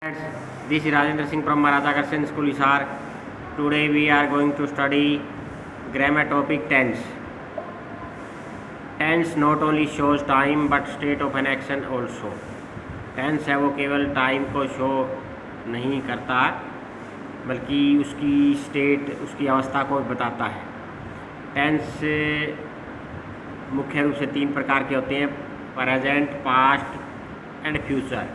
This is Rajendra Singh from Maharaj Agarsen School, Hisar. Today we are going to study grammar topic tense. Tense not only shows time but state of an action also. Tense है वो केवल time को show नहीं करता बल्कि उसकी state, उसकी अवस्था को बताता है। टेंस मुख्य रूप से तीन प्रकार के होते हैं: present, past and future.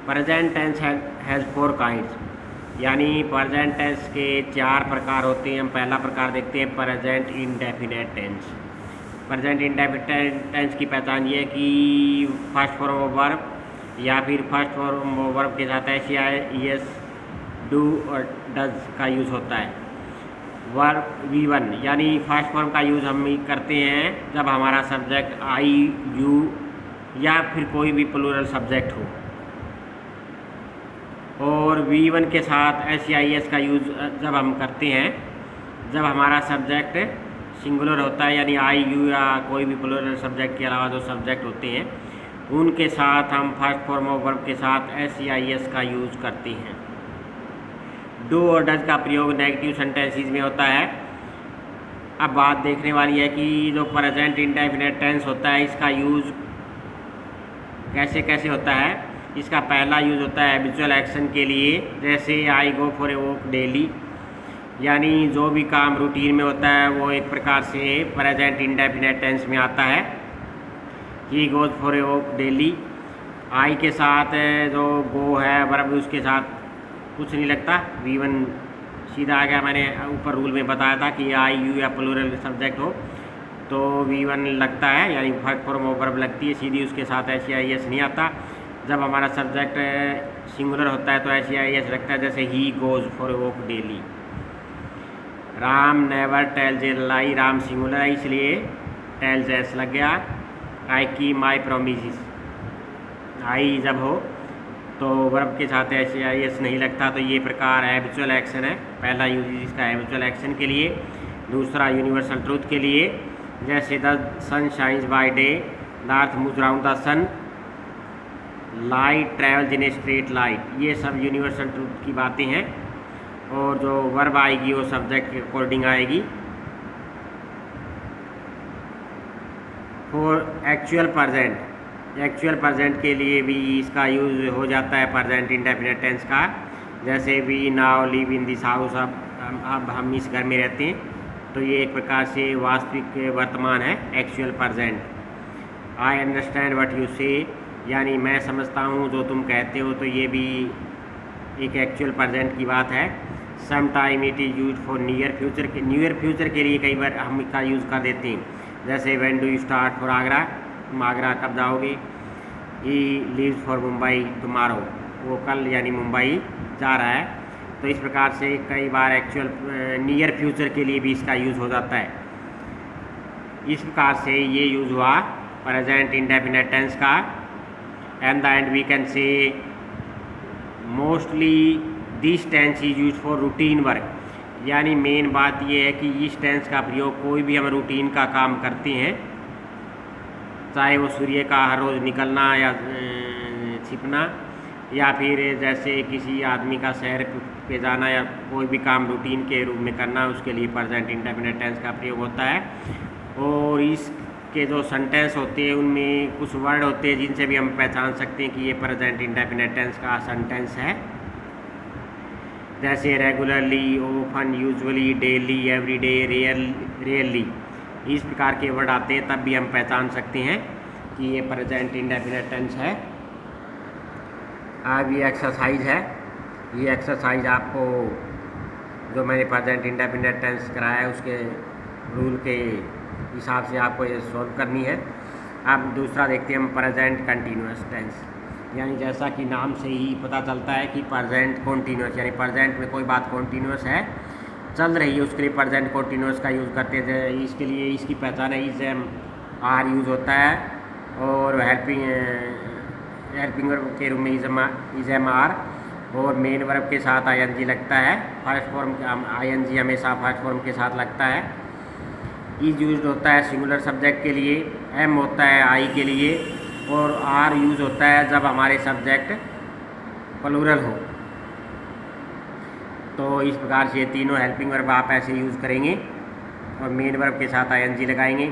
Present tense has 4 kinds, यानी प्रेजेंट टेंस के 4 प्रकार होते हैं। हम पहला प्रकार देखते हैं present indefinite tense. Present indefinite tense की पहचान ये है कि फर्स्ट फॉर्म ऑफ वर्ब या फिर फर्स्ट फॉर्म ऑफ वर्ब के साथ ऐसी एस, डू और डज का यूज़ होता है। वर्ब V1 यानी फर्स्ट फॉर्म का यूज़ हम करते हैं जब हमारा सब्जेक्ट आई, यू या फिर कोई भी प्लूरल सब्जेक्ट हो। और V1 के साथ SEIS का यूज़ जब हम करते हैं जब हमारा सब्जेक्ट सिंगुलर होता है, यानी आई, यू या कोई भी प्लूरल सब्जेक्ट के अलावा जो सब्जेक्ट होते हैं उनके साथ हम फर्स्ट फॉर्म ऑफ वर्ब के साथ SEIS का यूज़ करते हैं। डू और डज का प्रयोग नेगेटिव सेंटेंसेस में होता है। अब बात देखने वाली है कि जो प्रेजेंट इंडेफिनेट टेंस होता है इसका यूज़ कैसे कैसे होता है। इसका पहला यूज़ होता है हैबिचुअल एक्शन के लिए, जैसे I go for a walk daily, यानी जो भी काम रूटीन में होता है वो एक प्रकार से प्रेजेंट इंडेफिनेट टेंस में आता है। He goes for a walk daily, I के साथ जो गो है वर्ब उसके साथ कुछ नहीं लगता, V1 सीधा आ गया। मैंने ऊपर रूल में बताया था कि आई, यू या प्लूरल सब्जेक्ट हो तो V1 लगता है, यानी फर्स्ट फॉर्म ऑफ वर्ब लगती है सीधी, उसके साथ SEIS नहीं आता। जब हमारा सब्जेक्ट सिंगुलर होता है तो SEIS लगता है, जैसे ही goes for a walk daily. Ram never tells A lie, Ram singular है इसलिए टेल्स एस लग गया। आई की माई प्रोमिस, आई जब हो तो वर्ब के साथ SEIS नहीं लगता, तो ये प्रकार हैबिचुअल एक्शन है। पहला यूज इसका हैबिचुअल एक्शन के लिए, दूसरा यूनिवर्सल ट्रूथ के लिए, जैसे the sun shines by day, the earth moves around the sun, light travels in a straight light, ये सब यूनिवर्सल ट्रूथ की बातें हैं। और जो वर्ब आएगी वो सब्जेक्ट के अकॉर्डिंग आएगी। For actual present, actual present के लिए भी इसका यूज़ हो जाता है प्रेजेंट इंडेफिनेट टेंस का, जैसे we now live in this house, अब हम इस घर में रहते हैं, तो ये एक प्रकार से वास्तविक वर्तमान है, actual present. I understand what you से, यानी मैं समझता हूँ जो तुम कहते हो, तो ये भी एक एक्चुअल प्रेजेंट की बात है। Some time it is use for near future, के नियर फ्यूचर के लिए कई बार हम इसका यूज़ कर देते हैं, जैसे when do you start for Agra, तुम आगरा कब जाओगे। He leaves for Mumbai tomorrow, वो कल यानी मुंबई जा रहा है। तो इस प्रकार से कई बार एक्चुअल नियर फ्यूचर के लिए भी इसका यूज़ हो जाता है। इस प्रकार से ये यूज़ हुआ प्रेजेंट इंडेफिनेट टेंस का। And the end we can say mostly this tense is use for routine work, यानी मेन बात ये है कि इस टेंस का प्रयोग कोई भी हम रूटीन का काम करते हैं, चाहे वो सूर्य का हर रोज़ निकलना या छिपना, या फिर जैसे किसी आदमी का शहर पे जाना या कोई भी काम रूटीन के रूप में करना, उसके लिए प्रेजेंट इंडेफिनेट टेंस का प्रयोग होता है। और इसके जो सेंटेंस होते हैं उनमें कुछ वर्ड होते हैं जिनसे भी हम पहचान सकते हैं कि ये प्रेजेंट इंडेफिनेट टेंस का सेंटेंस है, जैसे regularly, often, usually, daily, everyday, rarely. इस प्रकार के वर्ड आते हैं, तब भी हम पहचान सकते हैं कि ये प्रेजेंट इंडेफिनेट टेंस है। अब ये एक्सरसाइज है, ये एक्सरसाइज आपको जो मैंने प्रेजेंट इंडेफिनेट टेंस कराया है उसके रूल के हिसाब से आपको ये सॉल्व करनी है। अब दूसरा देखते हैं हम प्रेजेंट कंटिन्यूअस टेंस, यानी जैसा कि नाम से ही पता चलता है कि प्रेजेंट कॉन्टीन्यूअस, यानी प्रेजेंट में कोई बात कॉन्टीन्यूअस है, चल रही है, उसके लिए प्रेजेंट कॉन्टीन्यूअस का यूज़ करते हैं। इसके लिए इसकी पहचान है, इज एम आर यूज़ होता है, और हेल्पिंग वर्ब के रूप में इज एम आर, और मेन वर्ब के साथ ING लगता है। फर्स्ट फॉर्म ING हमेशा फर्स्ट फॉर्म के साथ लगता है। इज यूज होता है सिंगुलर सब्जेक्ट के लिए, एम होता है आई के लिए, और आर यूज़ होता है जब हमारे सब्जेक्ट प्लूरल हो। तो इस प्रकार से ये तीनों हेल्पिंग वर्ब आप ऐसे यूज़ करेंगे और मेन वर्ब के साथ आईएनजी लगाएंगे।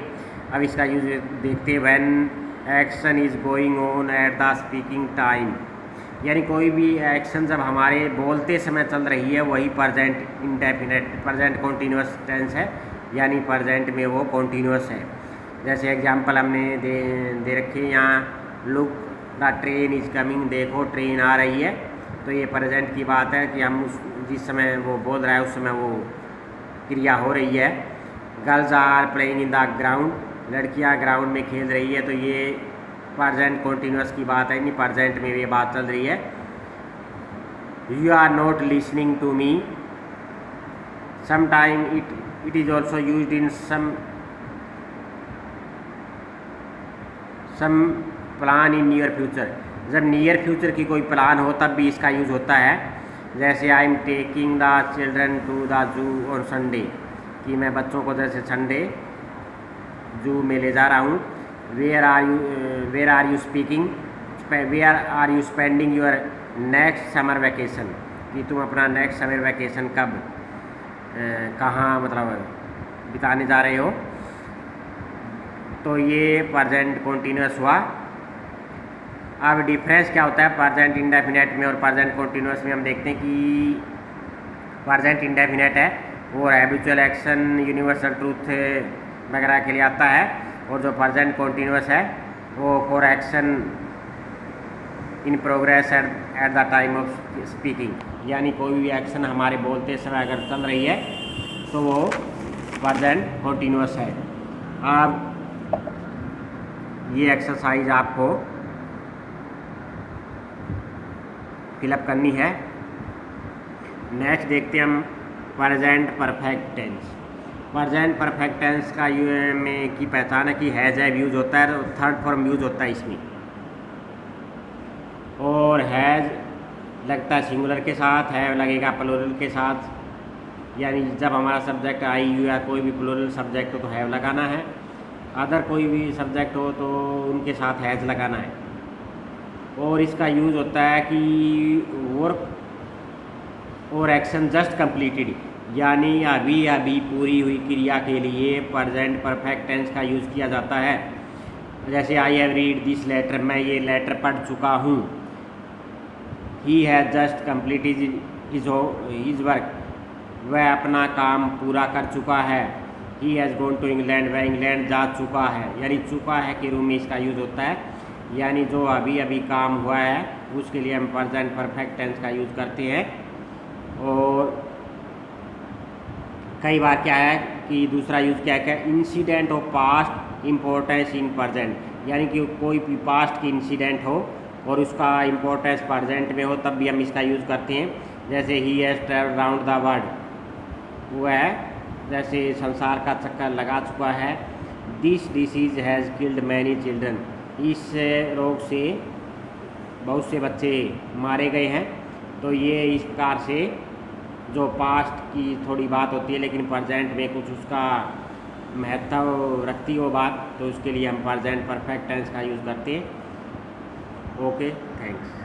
अब इसका यूज़ देखते हैं। When action is going on at the speaking time, यानी कोई भी एक्शन जब हमारे बोलते समय चल रही है वही present indefinite present continuous tense है, यानी प्रेजेंट में वो कॉन्टीन्यूअस है। जैसे एग्जांपल हमने दे रखी है यहाँ, look the train is coming, देखो ट्रेन आ रही है। तो ये प्रेजेंट की बात है कि हम जिस समय वो बोल रहा है उस समय वो क्रिया हो रही है। Girls are playing in the ground, लड़कियां ग्राउंड में खेल रही है। तो ये प्रेजेंट कॉन्टीन्यूअस की बात है, नहीं प्रेजेंट में ये बात चल रही है। You are not listening to me, some time it is also used in some plan in near future. जब नियर फ्यूचर की कोई प्लान हो तब भी इसका यूज़ होता है। जैसे I am taking the children to the zoo on Sunday, कि मैं बच्चों को जैसे संडे जू में ले जा रहा हूँ। Where are you spending your next summer vacation, कि तुम अपना नेक्स्ट समर वैकेशन कब कहाँ मतलब बिताने जा रहे हो। तो ये प्रेजेंट कॉन्टीन्यूअस हुआ। अब डिफरेंस क्या होता है प्रेजेंट इंडेफिनिट में और प्रेजेंट कॉन्टीन्यूअस में? हम देखते हैं कि प्रेजेंट इंडेफिनिट है वो हैबिचुअल एक्शन, यूनिवर्सल ट्रूथ वगैरह के लिए आता है, और जो प्रेजेंट कॉन्टीन्यूअस है वो for action in progress at the time of speaking, यानी कोई भी एक्शन हमारे बोलते समय अगर चल रही है तो वो प्रेजेंट कॉन्टीन्यूअस है। अब ये एक्सरसाइज आपको फिलअप करनी है। नेक्स्ट देखते हैं हम present perfect tense. Present perfect tense का में की पहचान है कि हैज़ हैव यूज होता है, तो थर्ड फॉर्म यूज होता है इसमें। और हैज़ लगता है सिंगुलर के साथ, हैव लगेगा प्लूरल के साथ, यानी जब हमारा सब्जेक्ट आई यू या कोई भी प्लूरल सब्जेक्ट हो तो हैव लगाना है, अदर कोई भी सब्जेक्ट हो तो उनके साथ हैज़ लगाना है। और इसका यूज़ होता है कि वर्क और एक्शन जस्ट कंप्लीटेड, यानी अभी पूरी हुई क्रिया के लिए प्रेजेंट परफेक्ट टेंस का यूज़ किया जाता है। जैसे I have read this letter, मैं ये लेटर पढ़ चुका हूँ। He has just completed his work, वह अपना काम पूरा कर चुका है। He has gone to England, वह इंग्लैंड जा चुका है, यानी चुका है के रूप में इसका यूज़ होता है, यानी जो अभी काम हुआ है उसके लिए हम प्रेजेंट परफेक्ट टेंस का यूज़ करते हैं। और कई बार क्या है कि दूसरा यूज़ क्या है, incident of past importance in present, यानी कि कोई भी पास्ट की इंसिडेंट हो और उसका इम्पोर्टेंस प्रेजेंट में हो तब भी हम इसका यूज़ करते हैं। जैसे he has travelled round the world, वो है जैसे संसार का चक्कर लगा चुका है। This disease has killed many children, इस रोग से बहुत से बच्चे मारे गए हैं। तो ये इस प्रकार से जो पास्ट की थोड़ी बात होती है लेकिन प्रेजेंट में कुछ उसका महत्व रखती हो बात, तो उसके लिए हम प्रेजेंट परफेक्ट टेंस का यूज़ करते हैं। Okay, thanks.